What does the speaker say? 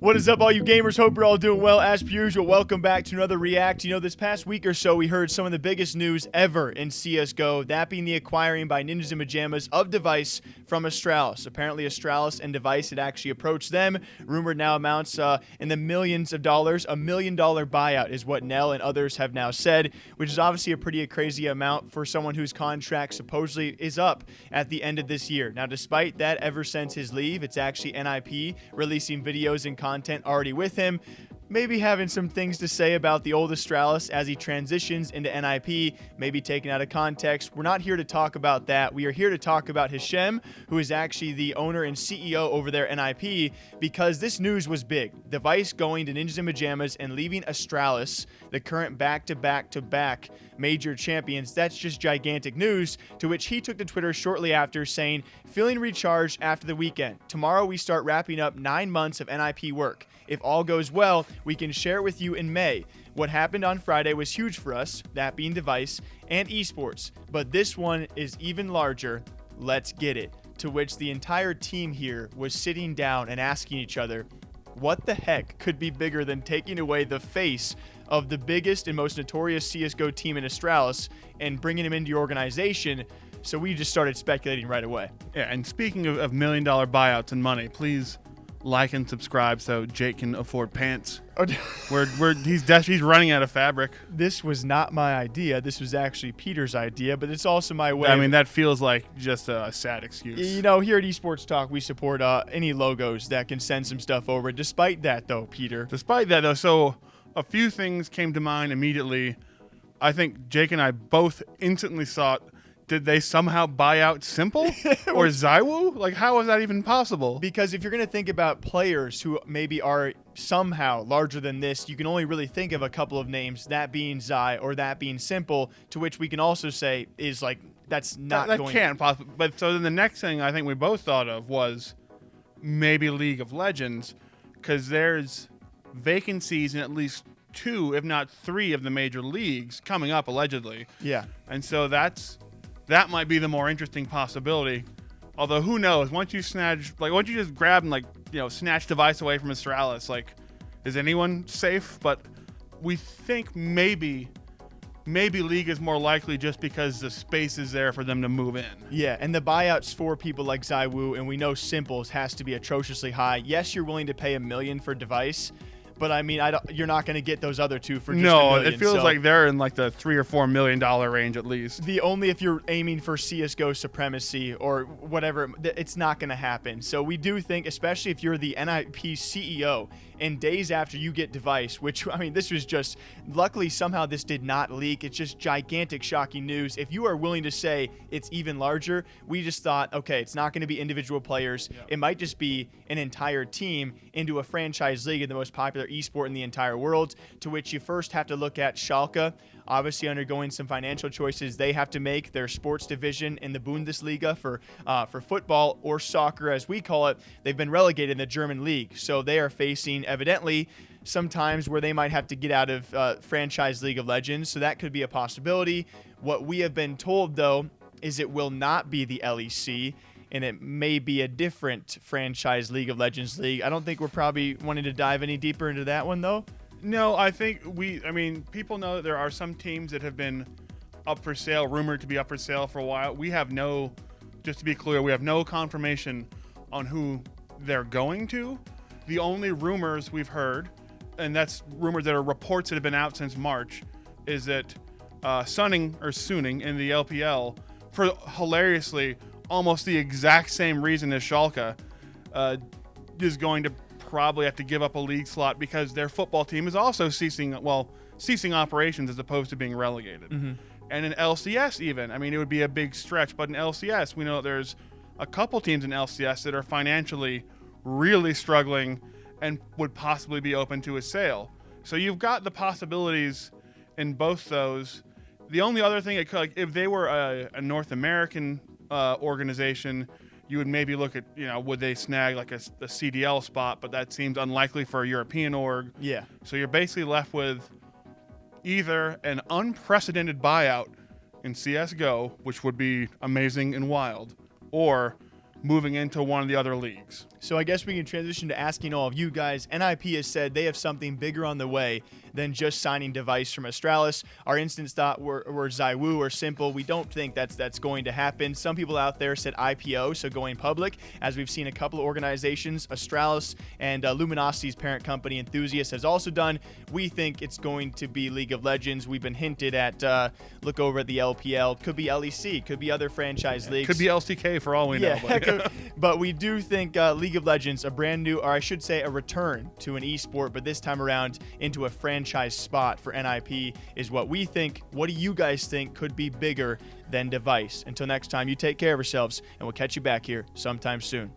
What is up, all you gamers? Hope you're all doing well. As per usual, welcome back to another React. You know, this past week or so, we heard some of the biggest news ever in CSGO, that being the acquiring by Ninjas in Pajamas of Dev1ce from Astralis. Apparently, Astralis and Dev1ce had actually approached them. Rumored now amounts in the millions of dollars. $1 million buyout is what Nell and others have now said, which is obviously a pretty crazy amount for someone whose contract supposedly is up at the end of this year. Now, despite that, ever since his leave, it's actually NiP releasing videos and content already with him, maybe having some things to say about the old Astralis as he transitions into NiP, maybe taken out of context. We're not here to talk about that. We are here to talk about Hashem, who is actually the owner and CEO over there at NiP, because this news was big. Dev1ce going to Ninjas in Pajamas and leaving Astralis, the current back-to-back major champions. That's just gigantic news, to which he took to Twitter shortly after saying, "Feeling recharged after the weekend. Tomorrow we start wrapping up 9 months of NiP work. If all goes well, we can share it with you in May. What happened on Friday was huge for us, that being Dev1ce and Esports, but this one is even larger. Let's get it." To which the entire team here was sitting down and asking each other, what the heck could be bigger than taking away the face of the biggest and most notorious CSGO team in Astralis and bringing him into your organization? So we just started speculating right away. Yeah, and speaking of $1 million buyouts and money, please like and subscribe so Jake can afford pants. He's running out of fabric. This was not my idea. This was actually Peter's idea, but it's also my way. I mean, that feels like just a sad excuse. You know, here at Esports Talk, we support any logos that can send some stuff over. Despite that, though, Peter. So a few things came to mind immediately. I think Jake and I both instantly thought, did they somehow buy out Simple or ZywOo? Like, how is that even possible? Because if you're going to think about players who maybe are somehow larger than this, you can only really think of a couple of names, that being Zai or that being Simple, to which we can also say is like, that's not going to... That can't possibly... But so then the next thing I think we both thought of was maybe League of Legends, because there's vacancies in at least 2, if not 3 of the major leagues coming up, allegedly. Yeah. And so that might be the more interesting possibility. Although who knows? Once you just grab and snatch Dev1ce away from Astralis, is anyone safe? But we think maybe League is more likely just because the space is there for them to move in. Yeah, and the buyouts for people like ZywOo, and we know Simple's has to be atrociously high. Yes, you're willing to pay $1 million for Dev1ce, but I mean, you're not going to get those other 2 for just $1 million. It feels like they're in the $3 or $4 million range at least. Only if you're aiming for CSGO supremacy or whatever, it's not going to happen. So we do think, especially if you're the NiP CEO, and days after you get Dev1ce, which, I mean, this was just, luckily somehow this did not leak. It's just gigantic, shocking news. If you are willing to say it's even larger, we just thought, okay, it's not going to be individual players. Yeah. It might just be an entire team into a franchise league in the most popular esport in the entire world, to which you first have to look at Schalke, obviously undergoing some financial choices they have to make. Their sports division in the Bundesliga for football, or soccer as we call it, they've been relegated in the German league. So they are facing, evidently, sometimes where they might have to get out of franchise League of Legends. So that could be a possibility. What we have been told, though, is it will not be the LEC, and it may be a different franchise League of Legends league. I don't think we're probably wanting to dive any deeper into that one, though. No, I think people know that there are some teams that have been up for sale, rumored to be up for sale for a while. Just to be clear, we have no confirmation on who they're going to. The only rumors we've heard, and that's rumors that are reports that have been out since March, is that Suning in the LPL, for hilariously almost the exact same reason as Schalke, is going to probably have to give up a league slot because their football team is also ceasing operations as opposed to being relegated. Mm-hmm. And in LCS even, I mean, it would be a big stretch, but in LCS, we know there's a couple teams in LCS that are financially really struggling and would possibly be open to a sale. So you've got the possibilities in both those. The only other thing, if they were a North American organization, you would maybe look at, would they snag like a CDL spot, but that seems unlikely for a European org. Yeah. So you're basically left with either an unprecedented buyout in CSGO, which would be amazing and wild, or moving into one of the other leagues. So I guess we can transition to asking all of you guys. NIP has said they have something bigger on the way than just signing Dev1ce from Astralis. Our instant thought were ZywOo or Simple. We don't think that's going to happen. Some people out there said IPO, so going public, as we've seen a couple of organizations, Astralis and Luminosity's parent company, Enthusiast, has also done. We think it's going to be League of Legends. We've been hinted at, look over at the LPL, could be LEC, could be other franchise leagues. Could be LCK for all we know. But we do think League of Legends, a brand new, or I should say a return to an esport, but this time around into a franchise spot for NIP is what we think. What do you guys think could be bigger than Dev1ce? Until next time, you take care of yourselves, and we'll catch you back here sometime soon.